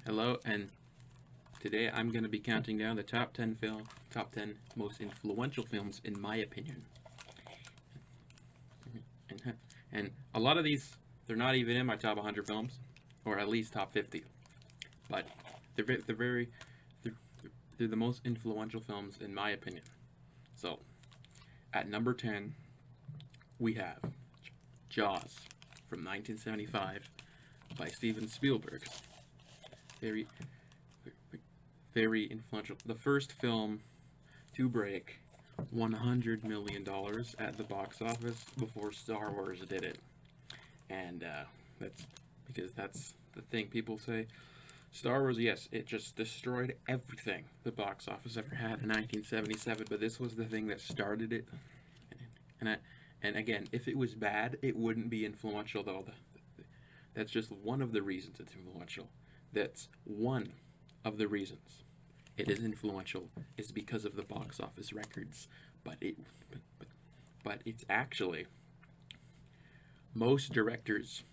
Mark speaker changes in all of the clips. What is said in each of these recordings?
Speaker 1: Hello, and today I'm going to be counting down the top 10 most influential films in my opinion. And a lot of these, they're not even in my top 100 films, or at least top 50. But they're, they're the most influential films in my opinion. So, at number 10, we have Jaws from 1975 by Steven Spielberg. Very, very influential. The first film to break $100 million at the box office before Star Wars did it. And that's because that's the thing people say. Star Wars, yes, it just destroyed everything the box office ever had in 1977, but this was the thing that started it. And I, and again, if it was bad, it wouldn't be influential though. That's just one of the reasons it's influential. That's one of the reasons it is influential is because of the box office records. But it's actually most directors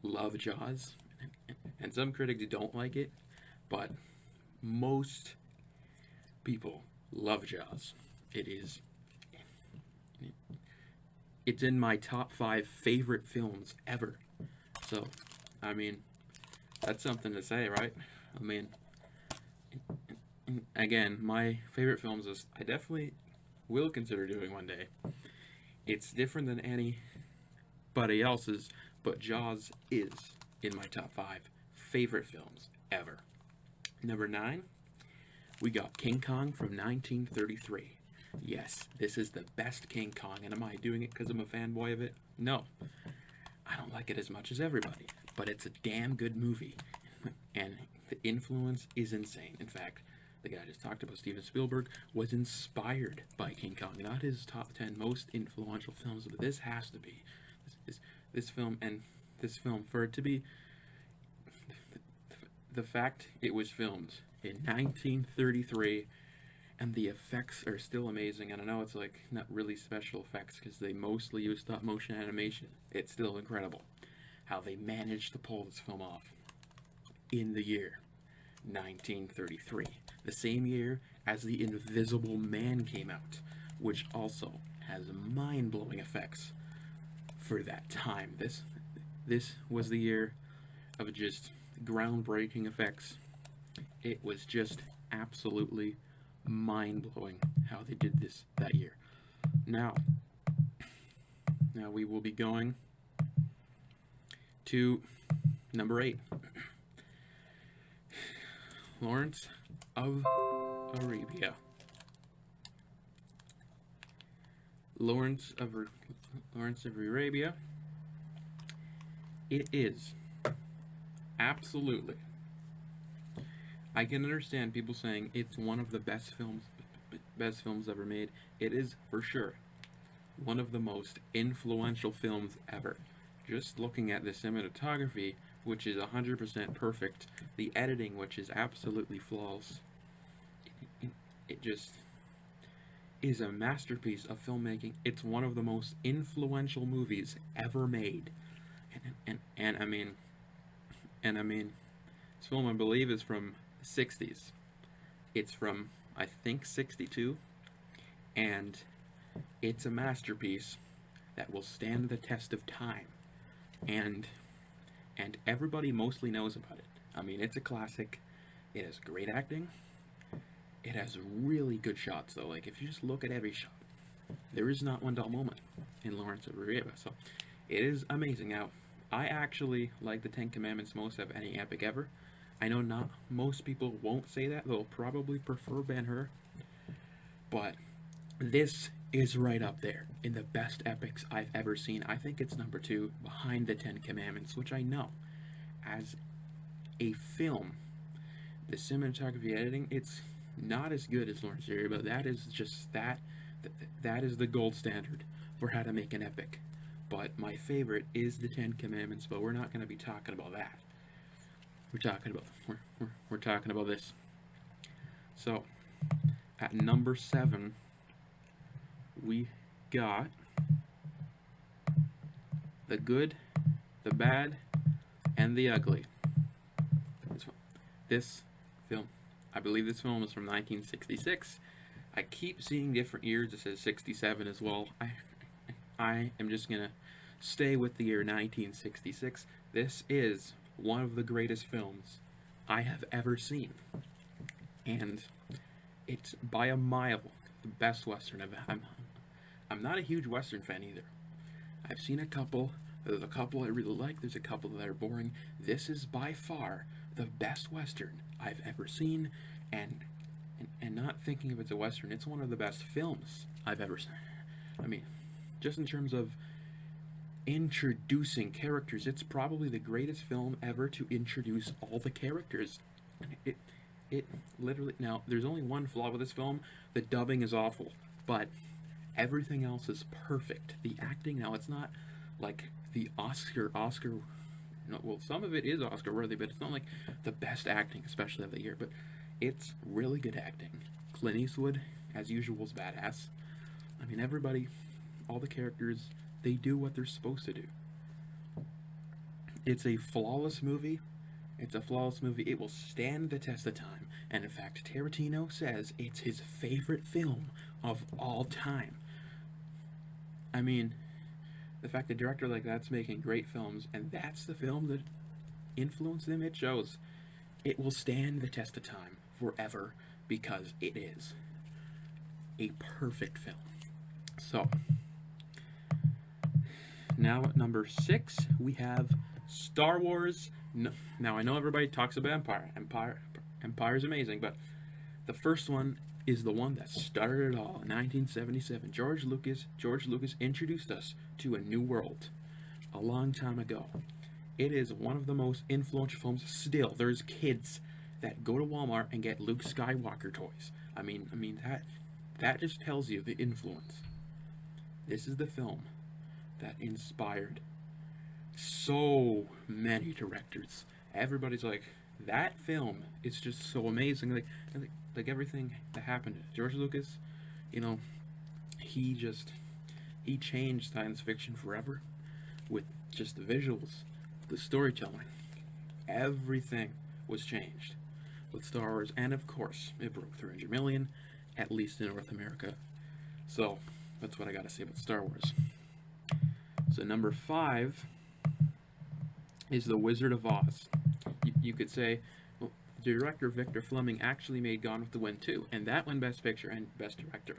Speaker 1: love Jaws, and some critics don't like it, but most people love Jaws. It is it's in my top 5 favorite films ever. So, I mean, that's something to say, right? I mean, again, my favorite films is I definitely will consider doing one day. It's different than anybody else's, but Jaws is in my top 5 favorite films ever. Number 9, we got King Kong from 1933. Yes, this is the best King Kong, and am I doing it because I'm a fanboy of it? No. I don't like it as much as everybody, but it's a damn good movie, and the influence is insane. In fact, the guy I just talked about, Steven Spielberg, was inspired by King Kong. Not his top 10 most influential films, but this has to be. This film, and this film, for it to be the fact it was filmed in 1933, and the effects are still amazing. And I know it's like not really special effects because they mostly use stop motion animation. It's still incredible how they managed to pull this film off in the year 1933, the same year as The Invisible Man came out, which also has mind-blowing effects for that time. This was the year of just groundbreaking effects. It was just absolutely mind-blowing how they did this that year. Now we will be going to number 8. Lawrence of Arabia. Lawrence of Arabia. It is absolutely. I can understand people saying it's one of the best films ever made. It is for sure one of the most influential films ever. Just looking at the cinematography, which is 100% perfect, the editing, which is absolutely flawless, it just is a masterpiece of filmmaking. It's one of the most influential movies ever made, and I mean, this film I believe is from the 60s. It's from I think 62, and it's a masterpiece that will stand the test of time, and everybody mostly knows about it. I mean, it's a classic. It has great acting. It has really good shots, though. Like, if you just look at every shot, there is not one dull moment in Lawrence of Arabia. So, it is amazing. Now, I actually like the Ten Commandments most of any epic ever. I know not most people won't say that. They'll probably prefer Ben-Hur. But this is right up there in the best epics I've ever seen. I think it's number 2 behind the Ten Commandments, which I know as a film, the cinematography editing, it's not as good as Lawrence of Arabia, but that is just that is the gold standard for how to make an epic. But my favorite is the Ten Commandments, but we're not going to be talking about that. We're talking about this. So at number 7, we got The Good, the Bad, and the Ugly this film, I believe this film is from 1966. I keep seeing different years. It says 67 as well. I am just gonna stay with the year 1966. This is one of the greatest films I have ever seen, and it's by a mile the best Western I'm not a huge Western fan either. I've seen a couple. There's a couple I really like. There's a couple that are boring. This is by far the best Western I've ever seen, and not thinking of it as a Western, it's one of the best films I've ever seen. I mean, just in terms of introducing characters, it's probably the greatest film ever to introduce all the characters. It literally, now there's only one flaw with this film. The dubbing is awful, but everything else is perfect. The acting, now it's not like the Oscar no, well, some of it is Oscar worthy, but it's not like the best acting, especially of the year, but it's really good acting. Clint Eastwood, as usual, is badass. I mean, everybody, all the characters, they do what they're supposed to do. It's a flawless movie. It's a flawless movie. It will stand the test of time. And in fact, Tarantino says it's his favorite film of all time. I mean, the fact that a director like that's making great films, and that's the film that influenced him, it shows. It will stand the test of time forever because it is a perfect film. So, now at number 6, we have Star Wars. Now, I know everybody talks about Empire's amazing, but the first one is the one that started it all in 1977. George Lucas introduced us to a new world a long time ago. It is one of the most influential films. Still, there's kids that go to Walmart and get Luke Skywalker toys. I mean that just tells you the influence. This is the film that inspired so many directors. Everybody's like, that film is just so amazing. Like everything that happened to George Lucas, you know, he changed science fiction forever with just the visuals, the storytelling. Everything was changed with Star Wars, and of course, it broke 300 million, at least in North America. So that's what I gotta say about Star Wars. So number 5 is The Wizard of Oz. You could say, well, director Victor Fleming actually made Gone with the Wind too, and that won Best Picture and Best Director.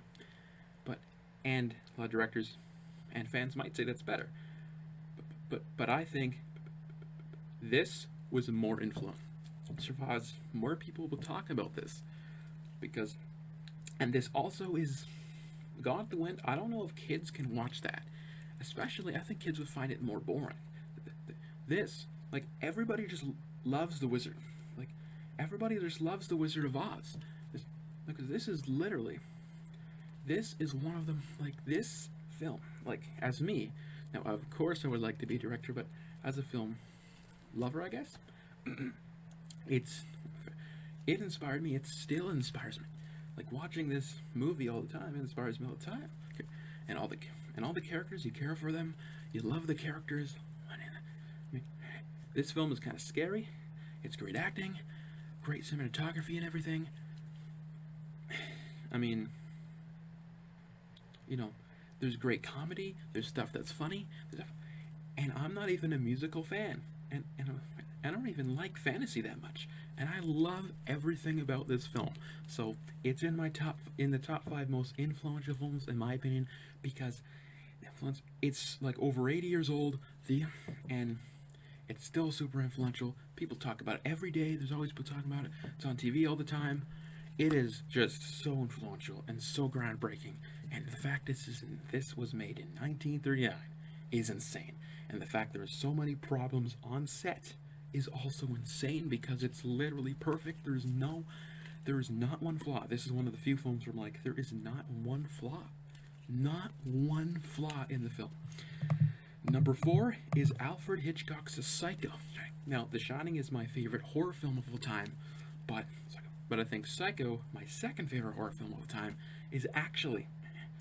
Speaker 1: And a lot of directors and fans might say that's better. But I think this was more influential. Oz, more people will talk about this because, and this also is Gone with the Wind. I don't know if kids can watch that. Especially, I think kids would find it more boring. This, like, everybody just loves the wizard. Like, everybody just loves the Wizard of Oz. Because this is literally, this is one of them, like, this film, like, as me, now, of course I would like to be a director, but as a film lover, I guess, it inspired me, it still inspires me. Like, watching this movie all the time, it inspires me all the time. And all the characters, you care for them, you love the characters. I mean, this film is kind of scary. It's great acting, great cinematography and everything. I mean, you know, there's great comedy, there's stuff that's funny, and I'm not even a musical fan, and I don't even like fantasy that much, and I love everything about this film. So it's in the top 5 most influential films in my opinion, because it's like over 80 years old, and it's still super influential. People talk about it every day. There's always people talking about it. It's on TV all the time. It is just so influential and so groundbreaking. And the fact this was made in 1939 is insane. And the fact there are so many problems on set is also insane because it's literally perfect. There is not one flaw. This is one of the few films where I'm like, there is not one flaw. Not one flaw in the film. Number 4 is Alfred Hitchcock's Psycho. Now, The Shining is my favorite horror film of all time, but I think Psycho, my second favorite horror film of all time, is actually,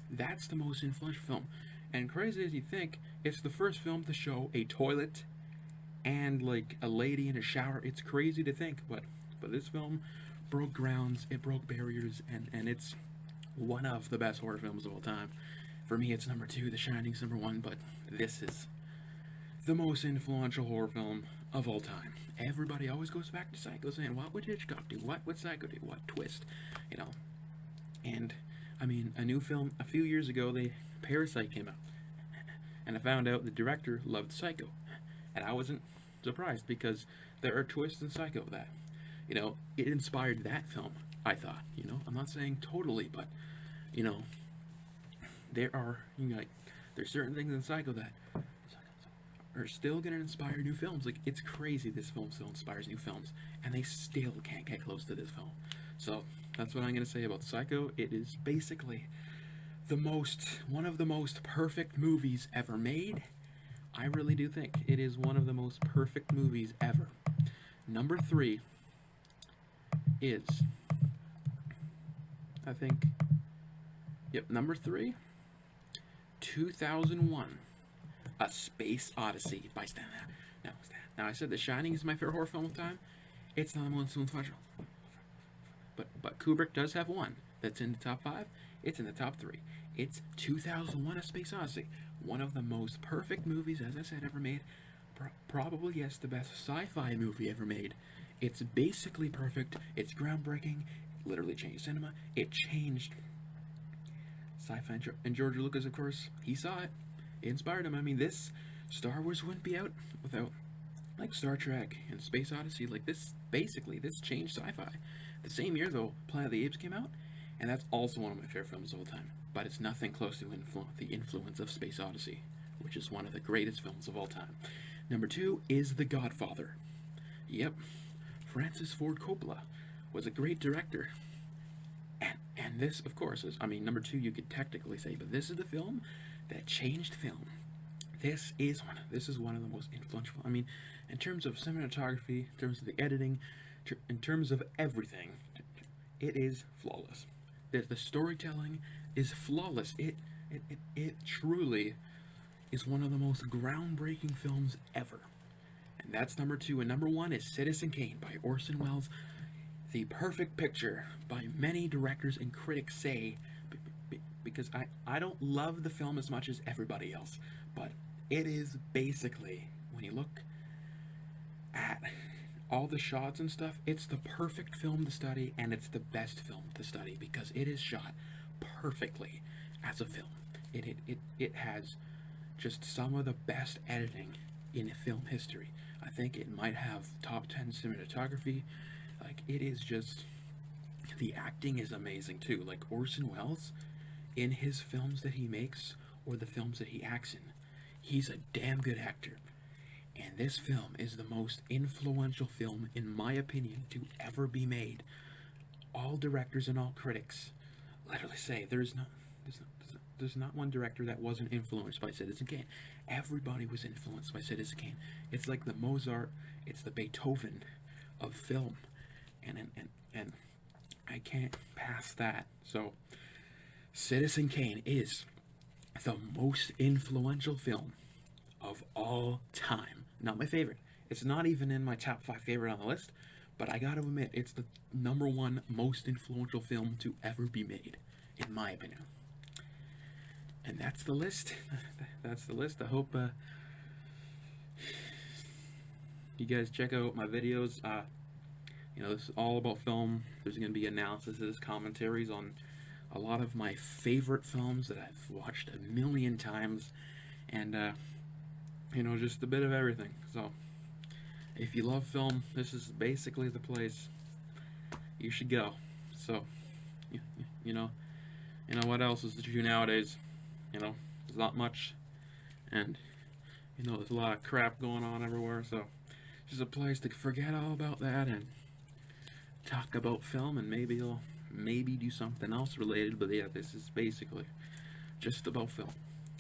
Speaker 1: that's the most influential film. And crazy as you think, it's the first film to show a toilet and like a lady in a shower. It's crazy to think, but but this film broke grounds, it broke barriers, and it's one of the best horror films of all time. For me, it's number 2, The Shining's number 1, but this is the most influential horror film of all time. Everybody always goes back to Psycho saying, what would Hitchcock do? What would Psycho do? What twist? You know? And, I mean, a new film, a few years ago, Parasite came out. And I found out the director loved Psycho. And I wasn't surprised, because there are twists in Psycho that, you know, it inspired that film, I thought. You know, I'm not saying totally, but, you know, there are, you know, like, there's certain things in Psycho that are still gonna inspire new films. Like, it's crazy this film still inspires new films, and they still can't get close to this film. So that's what I'm gonna say about Psycho. It is basically one of the most perfect movies ever made. I really do think it is one of the most perfect movies ever. Number 3 is, I think, yep, number 3, 2001, A Space Odyssey by Stan. Now, I said The Shining is my favorite horror film of time. It's not the most influential. But Kubrick does have one that's in the top 5. It's in the top 3. It's 2001, A Space Odyssey. One of the most perfect movies, as I said, ever made. Probably, yes, the best sci-fi movie ever made. It's basically perfect. It's groundbreaking. It literally changed cinema. It changed sci-fi. And George Lucas, of course, he saw it. It inspired him. I mean, this Star Wars wouldn't be out without, like, Star Trek and Space Odyssey. Like, this, basically, this changed sci-fi. The same year, though, Planet of the Apes came out, and that's also one of my favorite films of all time. But it's nothing close to the influence of Space Odyssey, which is one of the greatest films of all time. Number 2 is The Godfather. Yep, Francis Ford Coppola was a great director. And this, of course, is, I mean, number 2 you could technically say, but this is the film that changed film. This is one of the most influential. I mean, in terms of cinematography, in terms of the editing, in terms of everything, it is flawless. The storytelling is flawless. It truly is one of the most groundbreaking films ever. And that's number 2. And number 1 is Citizen Kane by Orson Welles. The perfect picture by many directors and critics say, because I don't love the film as much as everybody else, but it is basically, when you look at all the shots and stuff, it's the perfect film to study, and it's the best film to study because it is shot perfectly as a film. It has just some of the best editing in film history. I think it might have top 10 cinematography. Like, it is just, the acting is amazing too. Like, Orson Welles, in his films that he makes, or the films that he acts in, he's a damn good actor. And this film is the most influential film, in my opinion, to ever be made. All directors and all critics literally say there's not one director that wasn't influenced by Citizen Kane. Everybody was influenced by Citizen Kane. It's like the Mozart, it's the Beethoven of film. And I can't pass that. So Citizen Kane is the most influential film of all time. Not my favorite. It's not even in my top 5 favorite on the list, but I gotta admit, it's the number 1 most influential film to ever be made, in my opinion. And that's the list. That's the list. I hope you guys check out my videos. You know, this is all about film. There's going to be analyses, commentaries on a lot of my favorite films that I've watched a million times, and you know, just a bit of everything. So if you love film, this is basically the place you should go. So you know what else is to do nowadays? You know, there's not much, and you know, there's a lot of crap going on everywhere. So it's just a place to forget all about that and talk about film, and maybe you'll do something else related. But yeah, this is basically just about film.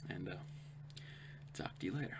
Speaker 1: And talk to you later.